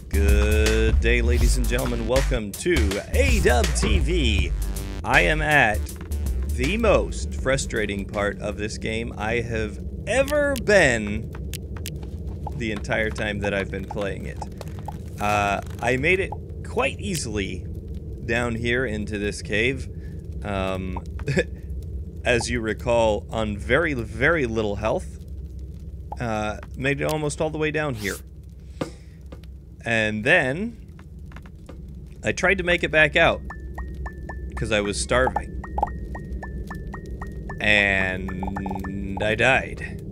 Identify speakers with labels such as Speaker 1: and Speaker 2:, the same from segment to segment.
Speaker 1: Good day, ladies and gentlemen. Welcome to Ep.7. I am at the most frustrating part of this game I have ever been the entire time that I've been playing it. I made it quite easily down here into this cave. As you recall, on very, very little health. Made it almost all the way down here. And then I tried to make it back out because I was starving. And I died.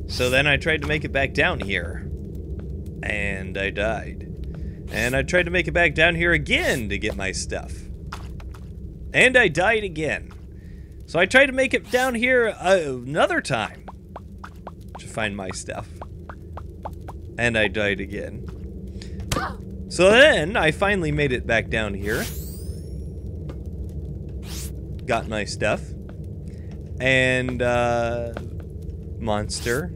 Speaker 1: So then I tried to make it back down here. And I died. And I tried to make it back down here again to get my stuff. And I died again. So I tried to make it down here another time to find my stuff. And I died again. So then I finally made it back down here. Got my stuff. And monster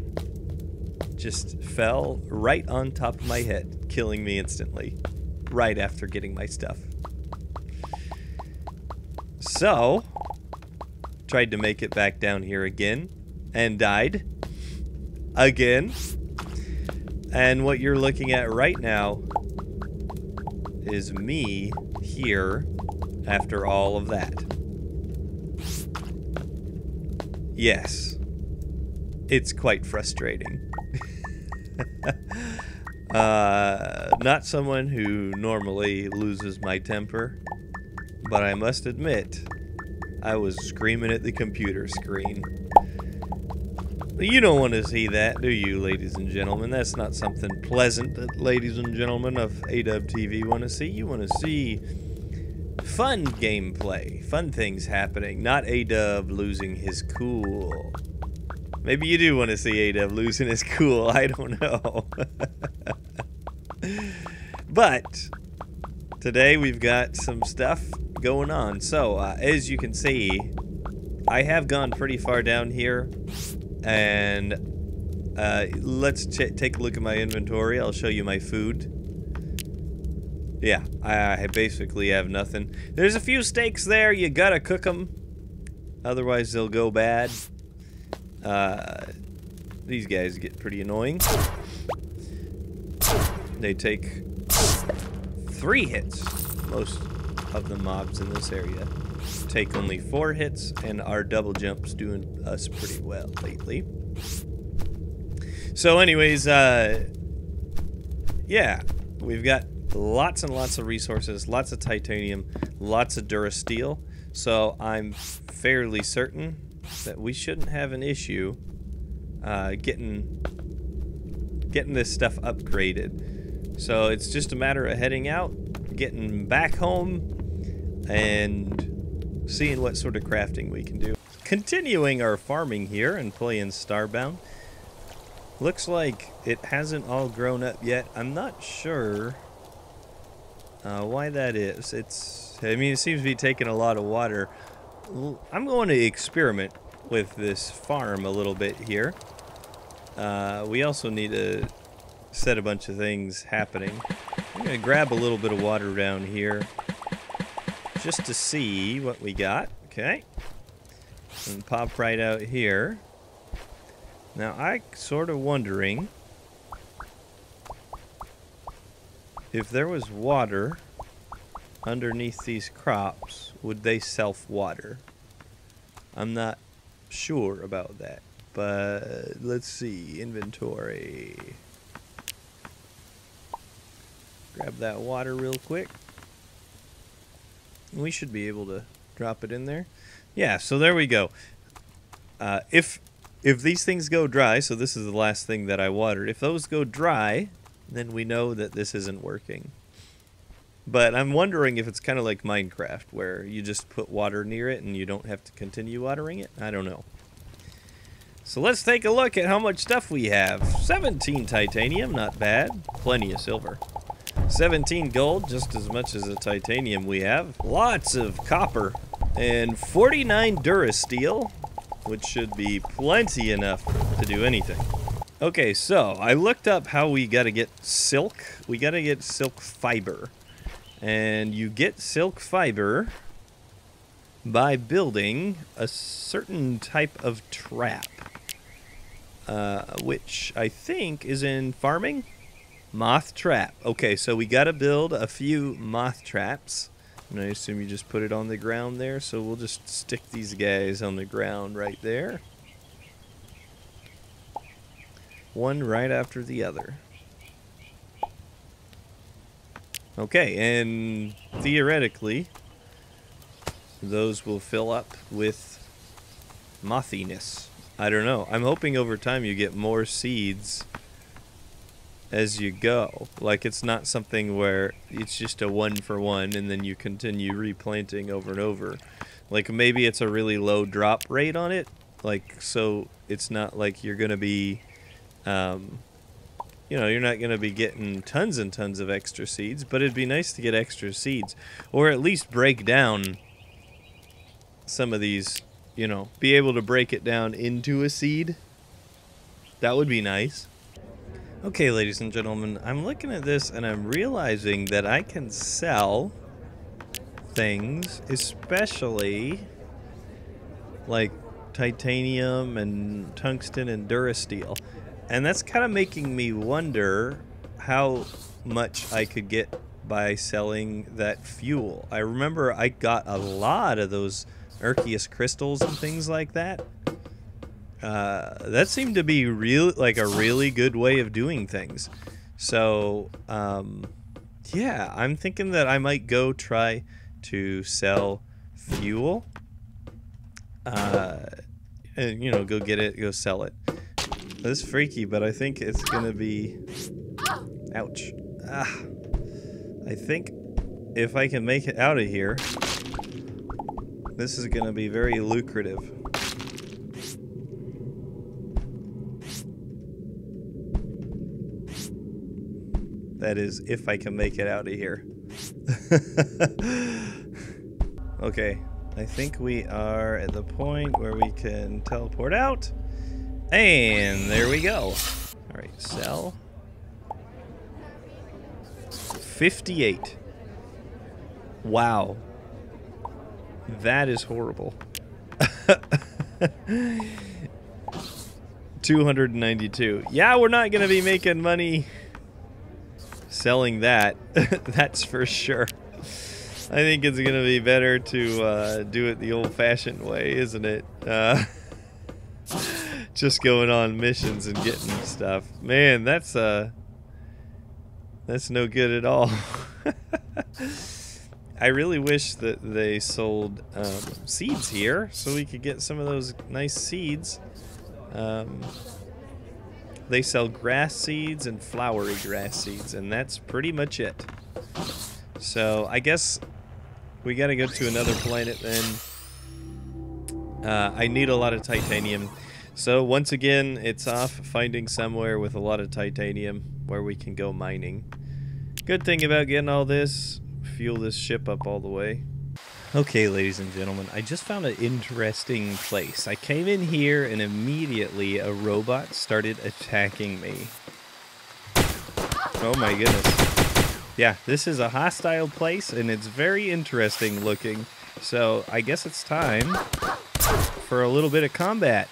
Speaker 1: just fell right on top of my head, killing me instantly right after getting my stuff. So tried to make it back down here again and died again. And what you're looking at right now is me here after all of that. Yes, it's quite frustrating. Not someone who normally loses my temper, but I must admit, I was screaming at the computer screen. You don't want to see that, do you, ladies and gentlemen? That's not something pleasant that ladies and gentlemen of Ep.7 want to see. You want to see fun gameplay, fun things happening, not A-Dub losing his cool. Maybe you do want to see A-Dub losing his cool, I don't know. But today we've got some stuff going on. So, as you can see, I have gone pretty far down here. And let's take a look at my inventory. I'll show you my food. Yeah, I basically have nothing. There's a few steaks there. You gotta cook them. Otherwise, they'll go bad. These guys get pretty annoying. They take 3 hits. Most of the mobs in this area take only 4 hits, and our double jump's doing us pretty well lately. So anyways, yeah, we've got lots and lots of resources, lots of titanium, lots of durasteel, so I'm fairly certain that we shouldn't have an issue getting this stuff upgraded. So it's just a matter of heading out, getting back home, and seeing what sort of crafting we can do. Continuing our farming here and playing Starbound. Looks like it hasn't all grown up yet. I'm not sure why that is. I mean, it seems to be taking a lot of water. I'm going to experiment with this farm a little bit here. We also need to set a bunch of things happening. I'm going to grab a little bit of water down here just to see what we got. Okay. And pop right out here. Now, I'm sort of wondering if there was water underneath these crops, would they self-water? I'm not sure about that, but let's see. Inventory. Grab that water real quick. We should be able to drop it in there. Yeah, so there we go. If these things go dry, so this is the last thing that I watered, if those go dry, then we know that this isn't working. But I'm wondering if it's kind of like Minecraft, where you just put water near it and you don't have to continue watering it. I don't know. So let's take a look at how much stuff we have. 17 titanium, not bad. Plenty of silver. 17 gold, just as much as the titanium we have. Lots of copper. And 49 durasteel, which should be plenty enough to do anything. Okay, so I looked up how we gotta get silk. We gotta get silk fiber. And you get silk fiber by building a certain type of trap. Which I think is in farming. Moth trap. Okay, so we gotta build a few moth traps. And I assume you just put it on the ground there. So we'll just stick these guys on the ground right there. One right after the other. Okay, and theoretically, those will fill up with mothiness. I don't know. I'm hoping over time you get more seeds as you go. Like, it's not something where it's just a 1-for-1 and then you continue replanting over and over. Like, maybe it's a really low drop rate on it. Like, so it's not like you're going to be, you know, you're not going to be getting tons and tons of extra seeds, but it'd be nice to get extra seeds. Or at least break down some of these, you know, be able to break it down into a seed. That would be nice. Okay, ladies and gentlemen, I'm looking at this and I'm realizing that I can sell things, especially like titanium and tungsten and durasteel. And that's kind of making me wonder how much I could get by selling that fuel. I remember I got a lot of those Arceus crystals and things like that. That seemed to be like a really good way of doing things. So, yeah, I'm thinking that I might go try to sell fuel. And, you know, go get it, go sell it. That's freaky, but I think it's gonna be... Ouch. Ah. I think if I can make it out of here, this is gonna be very lucrative. That is, if I can make it out of here. Okay, I think we are at the point where we can teleport out. And there we go. Alright, sell. 58. Wow. That is horrible. 292. Yeah, we're not going to be making money selling that. That's for sure. I think it's going to be better to do it the old-fashioned way, isn't it? Just going on missions and getting stuff. Man, that's no good at all. I really wish that they sold seeds here so we could get some of those nice seeds. They sell grass seeds and flowery grass seeds, and that's pretty much it. So I guess we gotta go to another planet then. I need a lot of titanium. So once again, it's off finding somewhere with a lot of titanium where we can go mining. Good thing about getting all this, fuel this ship up all the way. Okay, ladies and gentlemen, I just found an interesting place. I came in here and immediately a robot started attacking me. Oh my goodness. Yeah, this is a hostile place and it's very interesting looking. So I guess it's time for a little bit of combat.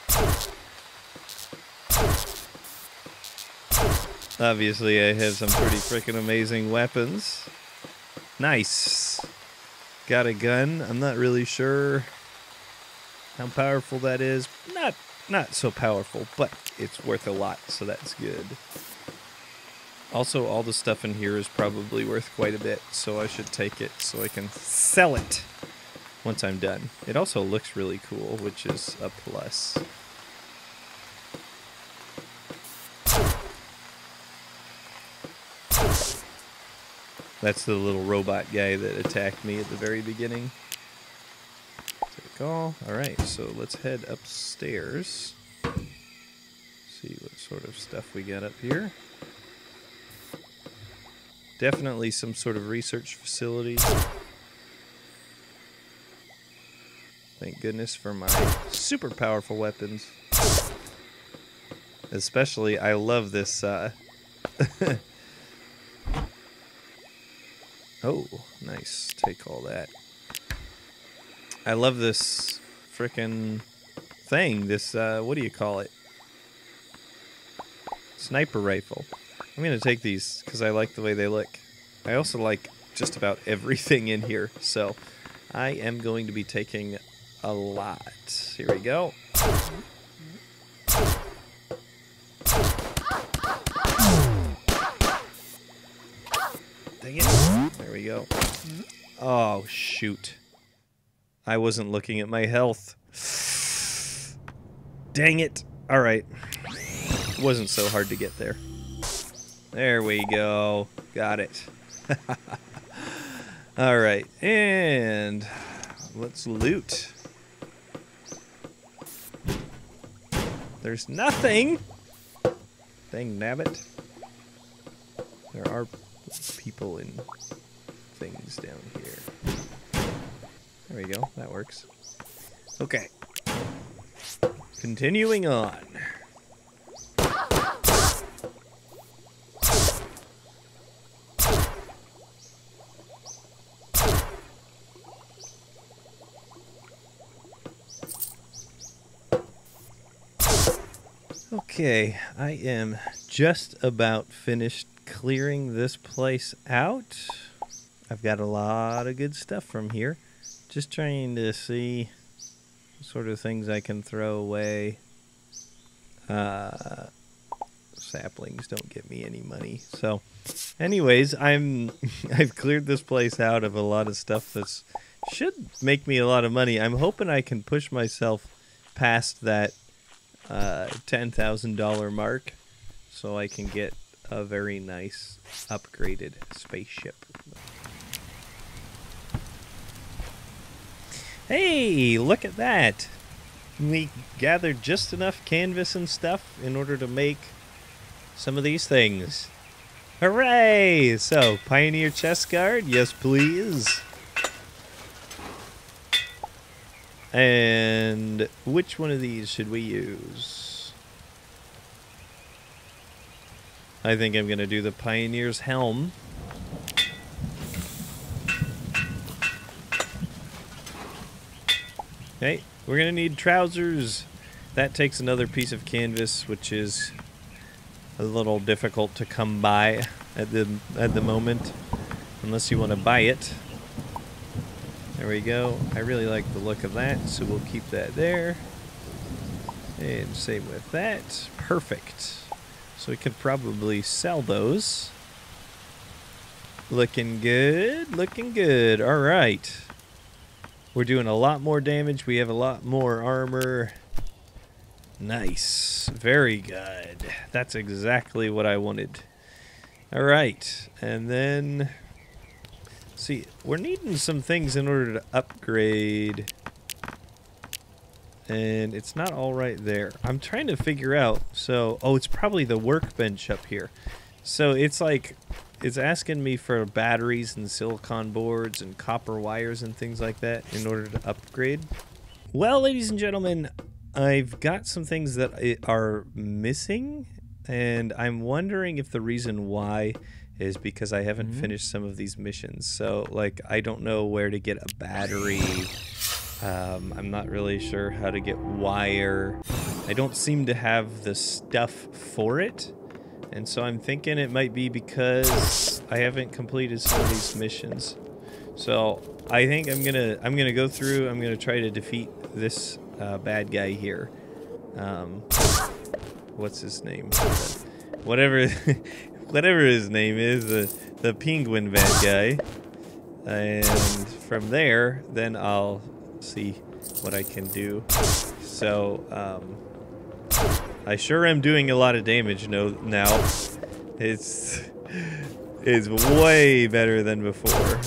Speaker 1: Obviously, I have some pretty freaking amazing weapons. Nice. Got a gun. I'm not really sure how powerful that is. Not so powerful, but it's worth a lot, so that's good. Also, all the stuff in here is probably worth quite a bit, so I should take it so I can sell it once I'm done. It also looks really cool, which is a plus. That's the little robot guy that attacked me at the very beginning. Take all. Alright, so let's head upstairs. See what sort of stuff we got up here. Definitely some sort of research facility. Thank goodness for my super powerful weapons. Especially, I love this. Oh, nice. Take all that. I love this frickin' thing. This, what do you call it? Sniper rifle. I'm going to take these because I like the way they look. I also like just about everything in here, so I am going to be taking a lot. Here we go. Dang it. There we go. Oh, shoot. I wasn't looking at my health. Dang it. All right. Wasn't so hard to get there. There we go. Got it. All right. And let's loot. There's nothing. Dang nabbit. There are people and things down here. There we go. That works. Okay. Continuing on. Okay, I am just about finished clearing this place out. I've got a lot of good stuff from here. Just trying to see what sort of things I can throw away. Saplings don't get me any money. So, anyways, I've cleared this place out of a lot of stuff that should make me a lot of money. I'm hoping I can push myself past that $10,000 mark so I can get a very nice upgraded spaceship. Hey, look at that! We gathered just enough canvas and stuff in order to make some of these things. Hooray! So, Pioneer chest guard, yes please. And which one of these should we use? I think I'm going to do the Pioneer's helm. Okay, we're going to need trousers. That takes another piece of canvas, which is a little difficult to come by at the moment, unless you want to buy it. There we go. I really like the look of that, so we'll keep that there. And same with that. Perfect. So we could probably sell those. Looking good. Looking good. All right. We're doing a lot more damage. We have a lot more armor. Nice. Very good. That's exactly what I wanted. All right. And then... see, we're needing some things in order to upgrade. And it's not all right there. I'm trying to figure out. So, oh, it's probably the workbench up here. So it's like, it's asking me for batteries and silicon boards and copper wires and things like that in order to upgrade. Well, ladies and gentlemen, I've got some things that are missing. And I'm wondering if the reason why is because I haven't finished some of these missions. So, like, I don't know where to get a battery. I'm not really sure how to get wire. I don't seem to have the stuff for it. And so I'm thinking it might be because I haven't completed some of these missions. So I think I'm gonna go through. I'm gonna try to defeat this bad guy here. What's his name? Whatever his name is, the penguin bad guy. And from there, then I'll see what I can do. So, I sure am doing a lot of damage now. It's way better than before.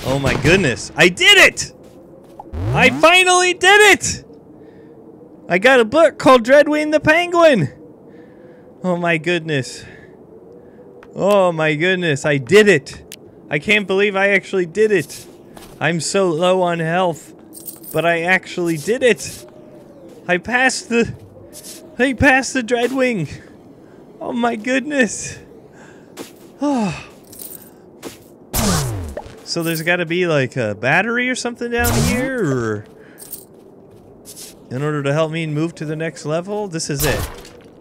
Speaker 1: Oh my goodness, I did it! I finally did it! I got a book called Dreadwing the Penguin! Oh my goodness. Oh my goodness, I did it! I can't believe I actually did it! I'm so low on health, but I actually did it! I passed the Dreadwing! Oh my goodness! Oh. So there's got to be like a battery or something down here, or in order to help me move to the next level? This is it.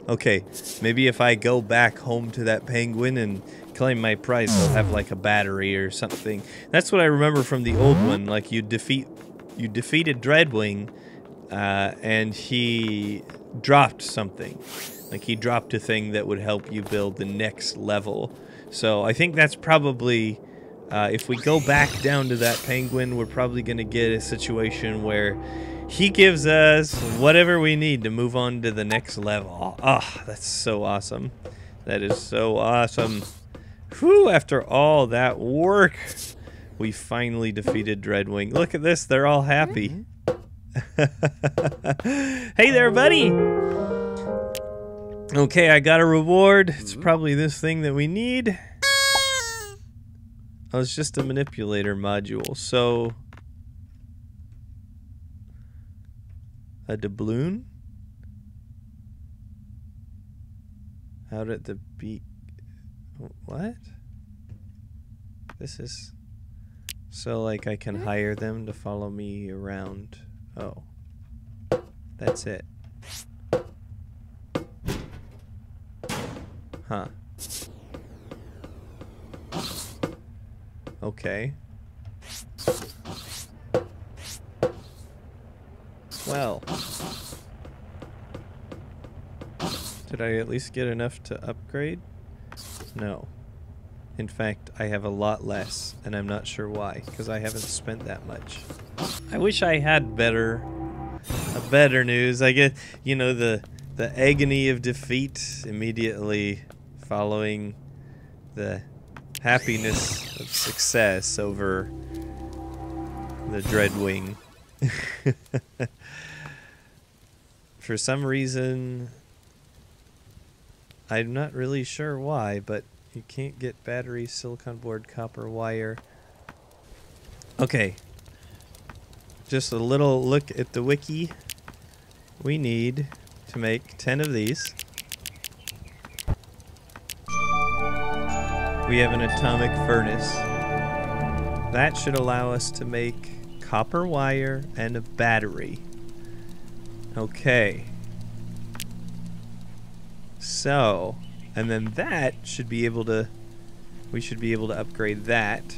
Speaker 1: Okay, maybe if I go back home to that penguin and claim my prize, I'll have like a battery or something. That's what I remember from the old one. Like you defeated Dreadwing, and he dropped something. Like he dropped a thing that would help you build the next level. So I think that's probably. If we go back down to that penguin, we're probably going to get a situation where he gives us whatever we need to move on to the next level. Ah, that's so awesome. That is so awesome. Whew, after all that work, we finally defeated Dreadwing. Look at this, they're all happy. Hey there, buddy! Okay, I got a reward. It's probably this thing that we need. Oh, it's just a manipulator module. So, a doubloon? Out at the beak. What? This is... So, like, I can hire them to follow me around. Oh. That's it. Huh. Okay. Well. Did I at least get enough to upgrade? No. In fact, I have a lot less, and I'm not sure why, because I haven't spent that much. I wish I had better news. I guess, you know, the agony of defeat immediately following the happiness of success over the Dreadwing. For some reason, I'm not really sure why, but you can't get battery, silicon board, copper wire. Okay. Just a little look at the wiki. We need to make 10 of these. We have an atomic furnace. That should allow us to make copper wire and a battery. Okay. So, and then that should be able to, we should be able to upgrade that.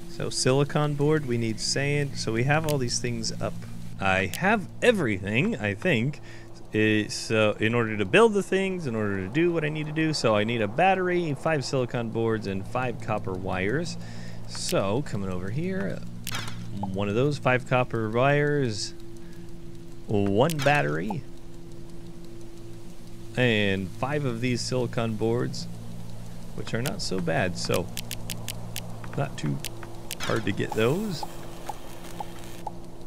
Speaker 1: So silicon board, we need sand. So we have all these things up. I have everything, I think. So in order to build the things, in order to do what I need to do, so I need a battery, 5 silicon boards, and 5 copper wires. So coming over here, one of those 5 copper wires, 1 battery, and 5 of these silicon boards, which are not so bad, so not too hard to get those.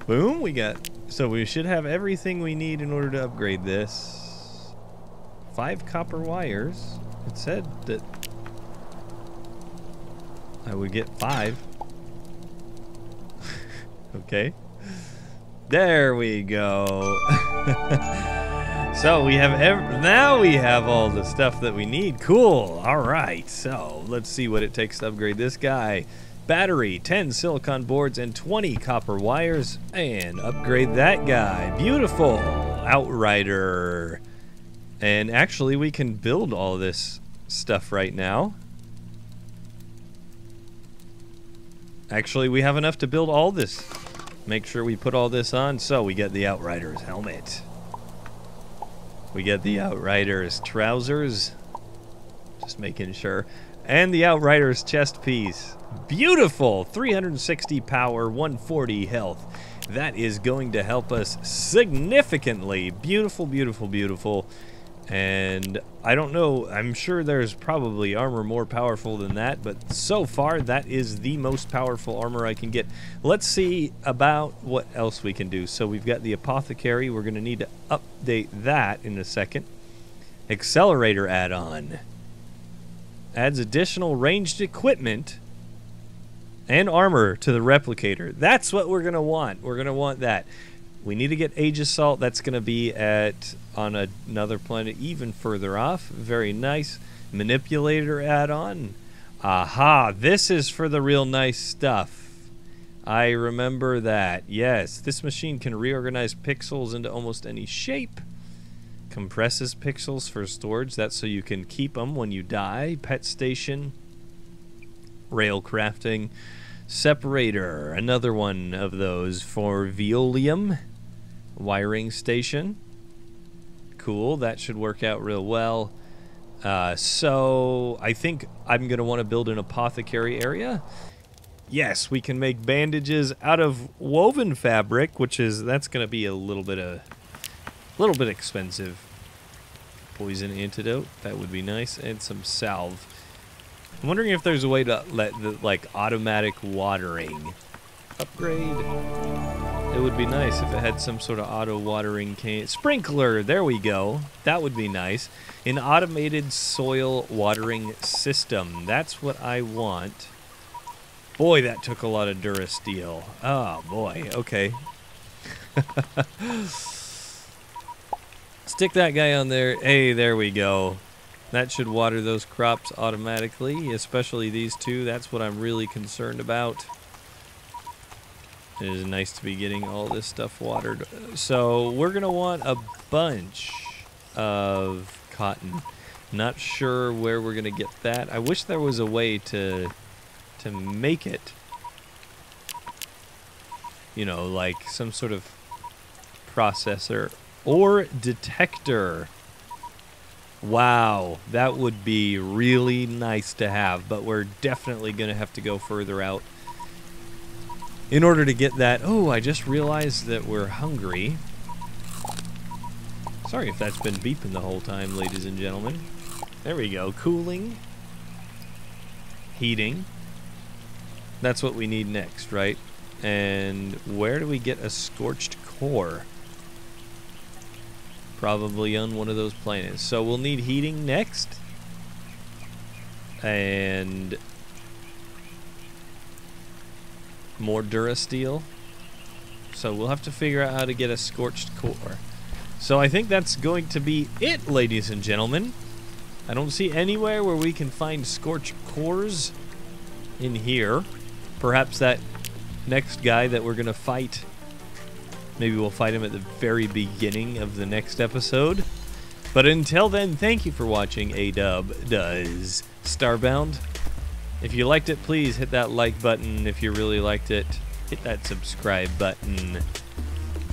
Speaker 1: Boom, we got, so we should have everything we need in order to upgrade this. 5 copper wires. It said that I would get 5. Okay. There we go. So we have now we have all the stuff that we need. Cool. All right. So let's see what it takes to upgrade this guy. Battery, 10 silicon boards, and 20 copper wires, and upgrade that guy. Beautiful. Outrider. And actually we can build all this stuff right now. Actually, we have enough to build all this. Make sure we put all this on. So we get the Outrider's helmet. We get the Outrider's trousers. Just making sure. And the Outrider's chest piece. Beautiful. 360 power, 140 health. That is going to help us significantly. Beautiful, beautiful, beautiful. And I don't know, I'm sure there's probably armor more powerful than that, but so far that is the most powerful armor I can get. Let's see about what else we can do. So we've got the apothecary. We're going to need to update that in a second. Accelerator add-on. Adds additional ranged equipment and armor to the replicator. That's what we're going to want. We're going to want that. We need to get Age Assault. That's going to be on another planet even further off. Very nice. Manipulator add-on. Aha, this is for the real nice stuff. I remember that. Yes, this machine can reorganize pixels into almost any shape. Compresses pixels for storage. That's so you can keep them when you die. Pet station. Rail crafting. Separator. Another one of those for Veolium. Wiring station. Cool, that should work out real well. So I think I'm going to want to build an apothecary area. Yes, we can make bandages out of woven fabric, that's going to be a little bit expensive. Poison antidote, that would be nice, and some salve. I'm wondering if there's a way to let the automatic watering upgrade. It would be nice if it had some sort of auto watering sprinkler. There we go. That would be nice. An automated soil watering system. That's what I want. Boy, that took a lot of Durasteel. Oh boy. Okay. Stick that guy on there. Hey, there we go. That should water those crops automatically, especially these two. That's what I'm really concerned about. It is nice to be getting all this stuff watered. So we're going to want a bunch of cotton. Not sure where we're going to get that. I wish there was a way to make it. You know, like some sort of processor or detector. Wow, that would be really nice to have, but we're definitely going to have to go further out in order to get that. Oh, I just realized that we're hungry. Sorry if that's been beeping the whole time, ladies and gentlemen. There we go. Cooling. Heating. That's what we need next, right? And where do we get a scorched core? Probably on one of those planets. So we'll need heating next. And more Durasteel. So we'll have to figure out how to get a scorched core. So I think that's going to be it, ladies and gentlemen. I don't see anywhere where we can find scorched cores in here. Perhaps that next guy that we're going to fight, maybe we'll fight him at the very beginning of the next episode. But until then, thank you for watching A-Dub Does Starbound. If you liked it, please hit that like button. If you really liked it, hit that subscribe button.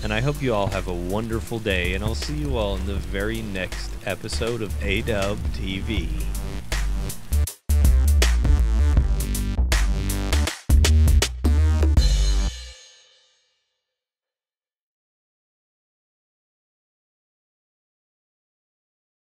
Speaker 1: And I hope you all have a wonderful day, and I'll see you all in the very next episode of A-Dub TV.